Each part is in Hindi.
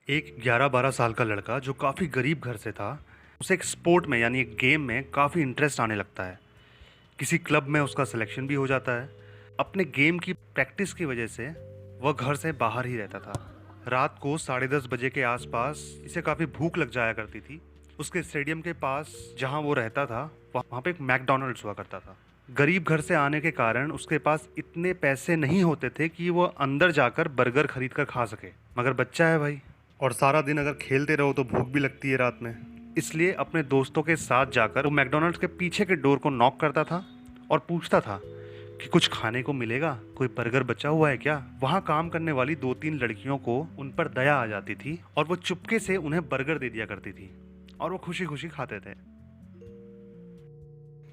एक 11-12 साल का लड़का जो काफ़ी गरीब घर से था, उसे एक स्पोर्ट में यानी एक गेम में काफ़ी इंटरेस्ट आने लगता है। किसी क्लब में उसका सिलेक्शन भी हो जाता है। अपने गेम की प्रैक्टिस की वजह से वह घर से बाहर ही रहता था। रात को 10:30 बजे के आसपास इसे काफ़ी भूख लग जाया करती थी। उसके स्टेडियम के पास जहाँ वो रहता था, वहाँ पे एक मैकडॉनल्ड्स हुआ करता था। गरीब घर से आने के कारण उसके पास इतने पैसे नहीं होते थे कि वो अंदर जाकर बर्गर खरीद कर खा सके, मगर बच्चा है भाई, और सारा दिन अगर खेलते रहो तो भूख भी लगती है रात में। इसलिए अपने दोस्तों के साथ जाकर वो मैकडॉनल्ड्स के पीछे के डोर को नॉक करता था और पूछता था कि कुछ खाने को मिलेगा, कोई बर्गर बचा हुआ है क्या। वहाँ काम करने वाली 2-3 लड़कियों को उन पर दया आ जाती थी और वो चुपके से उन्हें बर्गर दे दिया करती थी और वो खुशी खुशी खाते थे।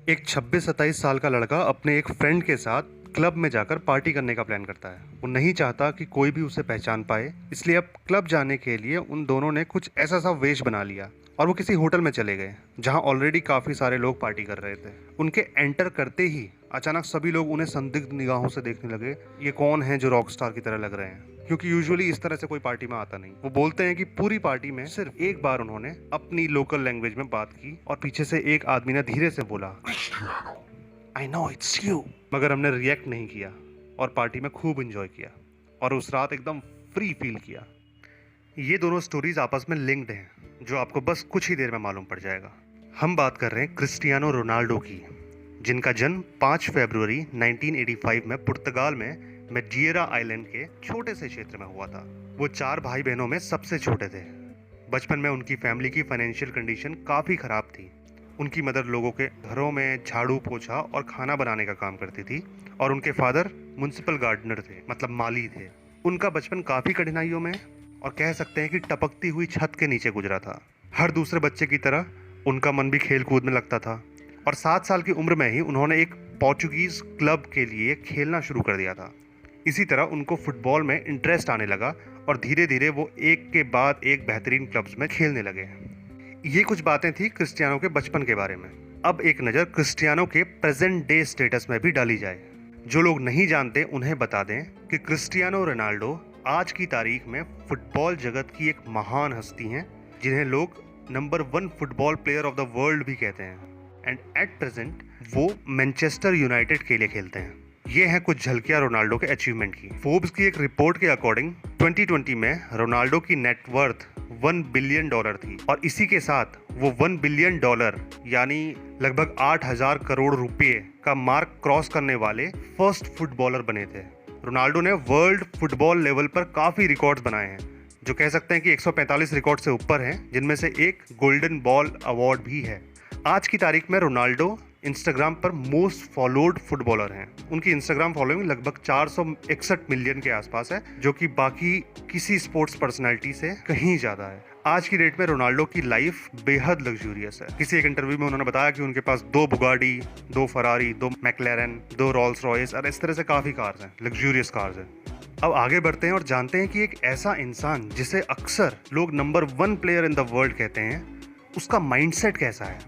एक 26-27 साल का लड़का अपने एक फ्रेंड के साथ क्लब में जाकर पार्टी करने का प्लान करता है। वो नहीं चाहता कि कोई भी उसे पहचान पाए, इसलिए अब क्लब जाने के लिए उन दोनों ने कुछ ऐसा सा वेश बना लिया और वो किसी होटल में चले गए जहां ऑलरेडी काफ़ी सारे लोग पार्टी कर रहे थे। उनके एंटर करते ही अचानक सभी लोग उन्हें संदिग्ध निगाहों से देखने लगे। ये कौन है जो रॉक स्टार की तरह लग रहे हैं, क्योंकि यूजुअली इस तरह से कोई पार्टी में आता नहीं। वो बोलते हैं कि पूरी पार्टी में सिर्फ एक बार उन्होंने अपनी लोकल लैंग्वेज में बात की और पीछे से एक आदमी ने धीरे से बोला, आई नो इट्स यू। मगर हमने रिएक्ट नहीं किया और पार्टी में खूब इंजॉय किया और उस रात एकदम फ्री फील किया। ये दोनों स्टोरीज आपस में लिंक्ड हैं, जो आपको बस कुछ ही देर में मालूम पड़ जाएगा। हम बात कर रहे हैं क्रिस्टियानो रोनाल्डो की, जिनका जन्म 5 फरवरी 1985 में पुर्तगाल में मैडिएरा आइलैंड के छोटे से क्षेत्र में हुआ था। वो 4 भाई बहनों में सबसे छोटे थे। बचपन में उनकी फैमिली की फाइनेंशियल कंडीशन काफ़ी ख़राब थी। उनकी मदर लोगों के घरों में झाड़ू पोछा और खाना बनाने का काम करती थी और उनके फादर म्युनिसिपल गार्डनर थे, मतलब माली थे। उनका बचपन काफ़ी कठिनाइयों में और कह सकते हैं कि टपकती हुई छत के नीचे गुजरा था। हर दूसरे बच्चे की तरह उनका मन भी खेल कूद में लगता था और 7 साल की उम्र में ही उन्होंने एक पोर्चुगीज़ क्लब के लिए खेलना शुरू कर दिया था। इसी तरह उनको फुटबॉल में इंटरेस्ट आने लगा और धीरे धीरे वो एक के बाद एक बेहतरीन क्लब्स में खेलने लगे। ये कुछ बातें थी क्रिस्टियानो के बचपन के बारे में। अब एक नज़र क्रिस्टियानो के प्रेजेंट डे स्टेटस में भी डाली जाए। जो लोग नहीं जानते उन्हें बता दें कि क्रिस्टियानो रोनाल्डो आज की तारीख में फुटबॉल जगत की एक महान हस्ती हैं, जिन्हें लोग number 1 football player of the world भी कहते हैं। एंड एट प्रेजेंट वो मैनचेस्टर यूनाइटेड के लिए खेलते हैं। ये हैं कुछ झलकियां रोनाल्डो के अचीवमेंट की। फोर्ब्स की एक रिपोर्ट के अकॉर्डिंग 2020 में रोनाल्डो की नेटवर्थ $1 बिलियन थी और इसी के साथ वो $1 बिलियन यानी लगभग 8,000 करोड़ रुपए का मार्क क्रॉस करने वाले फर्स्ट फुटबॉलर बने थे। रोनाल्डो ने वर्ल्ड फुटबॉल लेवल पर काफ़ी रिकॉर्ड्स बनाए हैं, जो कह सकते हैं कि 145 रिकॉर्ड से ऊपर हैं, जिनमें से एक गोल्डन बॉल अवार्ड भी है। आज की तारीख में रोनाल्डो इंस्टाग्राम पर मोस्ट फॉलोड फुटबॉलर हैं। उनकी इंस्टाग्राम फॉलोइंग लगभग 461 मिलियन के आसपास है, जो कि बाकी किसी स्पोर्ट्स पर्सनालिटी से कहीं ज़्यादा है। आज की डेट में रोनाल्डो की लाइफ बेहद लग्जूरियस है। किसी एक इंटरव्यू में उन्होंने बताया कि उनके पास 2 Bugatti, 2 Ferrari, 2 McLaren, 2 Rolls Royce और इस तरह से काफ़ी कार्स हैं, लग्जूरियस कार्स हैं। अब आगे बढ़ते हैं और जानते हैं कि एक ऐसा इंसान जिसे अक्सर लोग number 1 player in the world कहते हैं, उसका माइंडसेट कैसा है,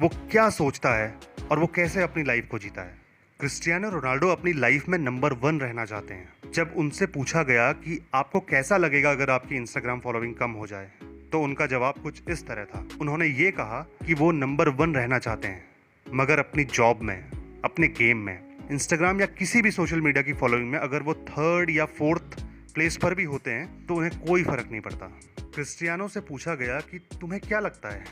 वो क्या सोचता है और वो कैसे अपनी लाइफ को जीता है। क्रिस्टियानो रोनाल्डो अपनी लाइफ में नंबर 1 रहना चाहते हैं। जब उनसे पूछा गया कि आपको कैसा लगेगा अगर आपकी इंस्टाग्राम फॉलोइंग कम हो जाए, तो उनका जवाब कुछ इस तरह था। उन्होंने ये कहा कि वो नंबर 1 रहना चाहते हैं, मगर अपनी जॉब में, अपने गेम में, इंस्टाग्राम या किसी भी सोशल मीडिया की फॉलोइंग में अगर वो 3rd या 4th प्लेस पर भी होते हैं तो उन्हें कोई फर्क नहीं पड़ता। क्रिस्टियानो से पूछा गया कि तुम्हें क्या लगता है,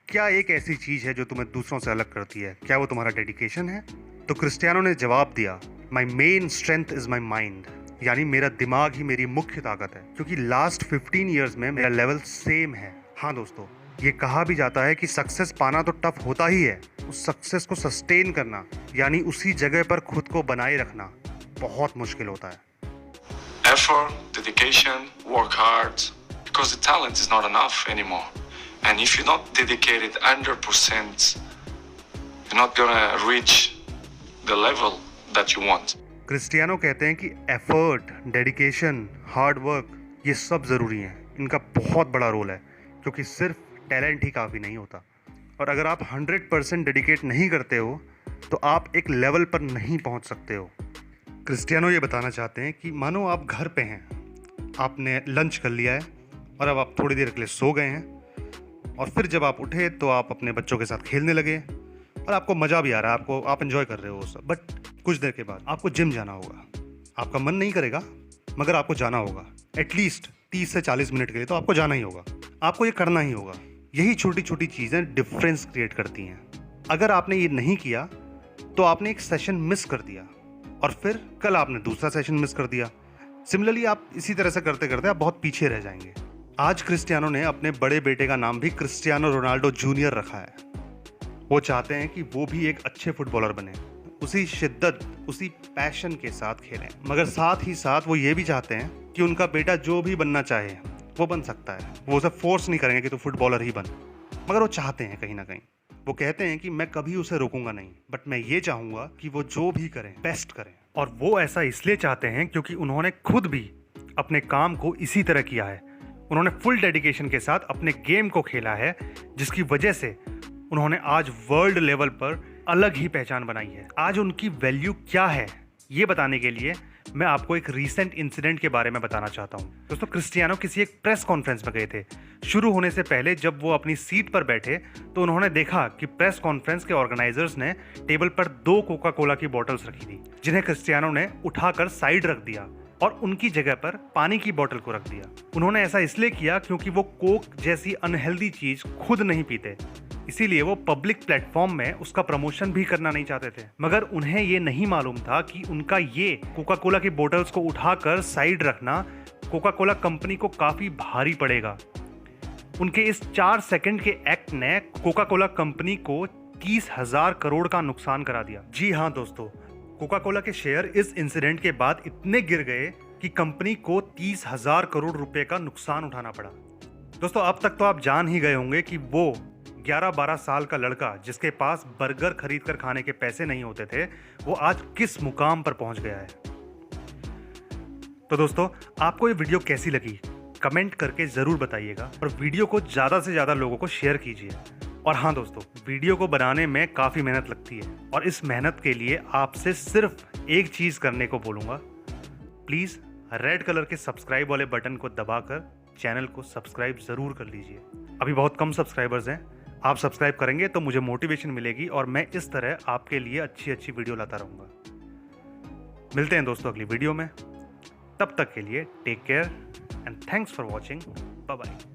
क्या एक ऐसी चीज़ है जो तुम्हें दूसरों से अलग करती है, क्या वो तुम्हारा डेडिकेशन है। तो क्रिस्टियानो ने जवाब दिया, my main strength is my mind, यानी मेरा दिमाग ही मेरी मुख्य ताकत है, क्योंकि लास्ट 15 ईयर्स में मेरा लेवल सेम है। हाँ दोस्तों, ये कहा भी जाता है कि सक्सेस पाना तो टफ होता ही है, उस सक्सेस को सस्टेन करना यानी उसी जगह पर खुद को बनाए रखना बहुत मुश्किल होता है। Effort, dedication, work hard, because the talent is not enough anymore. And if you're not dedicated 100%, you're not gonna reach the level that you want. Cristiano कहते हैं कि एफर्ट, डेडिकेशन, हार्ड वर्क ये सब ज़रूरी हैं। इनका बहुत बड़ा रोल है, क्योंकि सिर्फ टैलेंट ही काफ़ी नहीं होता। और अगर आप 100% डेडिकेट नहीं करते हो तो आप एक लेवल पर नहीं पहुंच सकते हो। क्रिस्टियानो ये बताना चाहते हैं कि मानो आप घर पे हैं, आपने लंच कर लिया है और अब आप थोड़ी देर के लिए सो गए हैं और फिर जब आप उठे तो आप अपने बच्चों के साथ खेलने लगे और आपको मज़ा भी आ रहा है, आप एंजॉय कर रहे हो वो सब। बट कुछ देर के बाद आपको जिम जाना होगा। आपका मन नहीं करेगा मगर आपको जाना होगा। एटलीस्ट 30 से 40 मिनट के लिए तो आपको जाना ही होगा। आपको ये करना ही होगा। यही छोटी छोटी चीज़ें डिफरेंस क्रिएट करती हैं। अगर आपने ये नहीं किया तो आपने एक सेशन मिस कर दिया और फिर कल आपने दूसरा सेशन मिस कर दिया। सिमिलरली आप इसी तरह से करते करते आप बहुत पीछे रह जाएंगे। आज क्रिस्टियानो ने अपने बड़े बेटे का नाम भी क्रिस्टियानो रोनाल्डो जूनियर रखा है। वो चाहते हैं कि वो भी एक अच्छे फुटबॉलर बने, उसी शिद्दत उसी पैशन के साथ खेलें, मगर साथ ही साथ वो ये भी चाहते हैं कि उनका बेटा जो भी बनना चाहे वो बन सकता है। वो उसे फोर्स नहीं करेंगे कि तू फुटबॉलर ही बन, मगर वो चाहते हैं कहीं ना कहीं, वो कहते हैं कि मैं कभी उसे रोकूंगा नहीं, बट मैं ये चाहूंगा कि वो जो भी करें बेस्ट करें। और वो ऐसा इसलिए चाहते हैं क्योंकि उन्होंने खुद भी अपने काम को इसी तरह किया है। उन्होंने फुल डेडिकेशन के साथ अपने गेम को खेला है, जिसकी वजह से उन्होंने आज वर्ल्ड लेवल पर अलग ही पहचान बनाई है। आज उनकी वैल्यू क्या है ये बताने के लिए मैं आपको एक रीसेंट इंसिडेंट के बारे में बताना चाहता हूँ। दोस्तों, क्रिस्टियानो किसी एक प्रेस कॉन्फ्रेंस में गए थे। शुरू होने से पहले जब वो अपनी सीट पर बैठे तो उन्होंने देखा कि प्रेस कॉन्फ्रेंस के ऑर्गेनाइजर्स ने टेबल पर 2 कोका कोला की बोतल्स रखी थी, जिन्हें क्रिस्टियानो ने उठाकर साइड रख दिया और उनकी जगह पर पानी की बोतल को रख दिया। उन्होंने ऐसा इसलिए किया क्योंकि वो कोक जैसी अनहेल्दी चीज खुद नहीं पीते, इसीलिए वो पब्लिक प्लेटफॉर्म में उसका प्रमोशन भी करना नहीं चाहते थे। मगर उन्हें ये नहीं मालूम था कि उनका ये कोका कोला की बोतल्स को उठाकर साइड रखना कोका कोला कंपनी को काफी भारी पड़ेगा। उनके इस 4 सेकंड के एक्ट ने कोका कोला कंपनी को 30,000 करोड़ का नुकसान करा दिया। जी हाँ दोस्तों, कोका कोला के शेयर इस इंसिडेंट के बाद इतने गिर गए कि कंपनी को 30,000 करोड़ रुपए का नुकसान उठाना पड़ा। दोस्तों, अब तक तो आप जान ही गए होंगे कि वो 11-12 साल का लड़का जिसके पास बर्गर खरीद कर खाने के पैसे नहीं होते थे, वो आज किस मुकाम पर पहुंच गया है। तो दोस्तों, आपको ये वीडियो कैसी लगी कमेंट करके जरूर बताइएगा और वीडियो को ज्यादा से ज्यादा लोगों को शेयर कीजिए। और हाँ दोस्तों, वीडियो को बनाने में काफी मेहनत लगती है और इस मेहनत के लिए आपसे सिर्फ एक चीज करने को बोलूंगा। प्लीज रेड कलर के सब्सक्राइब वाले बटन को दबाकर चैनल को सब्सक्राइब जरूर कर लीजिए। अभी बहुत कम सब्सक्राइबर्स हैं। आप सब्सक्राइब करेंगे तो मुझे मोटिवेशन मिलेगी और मैं इस तरह आपके लिए अच्छी अच्छी वीडियो लाता रहूँगा। मिलते हैं दोस्तों अगली वीडियो में। तब तक के लिए take care and thanks for watching. Bye bye.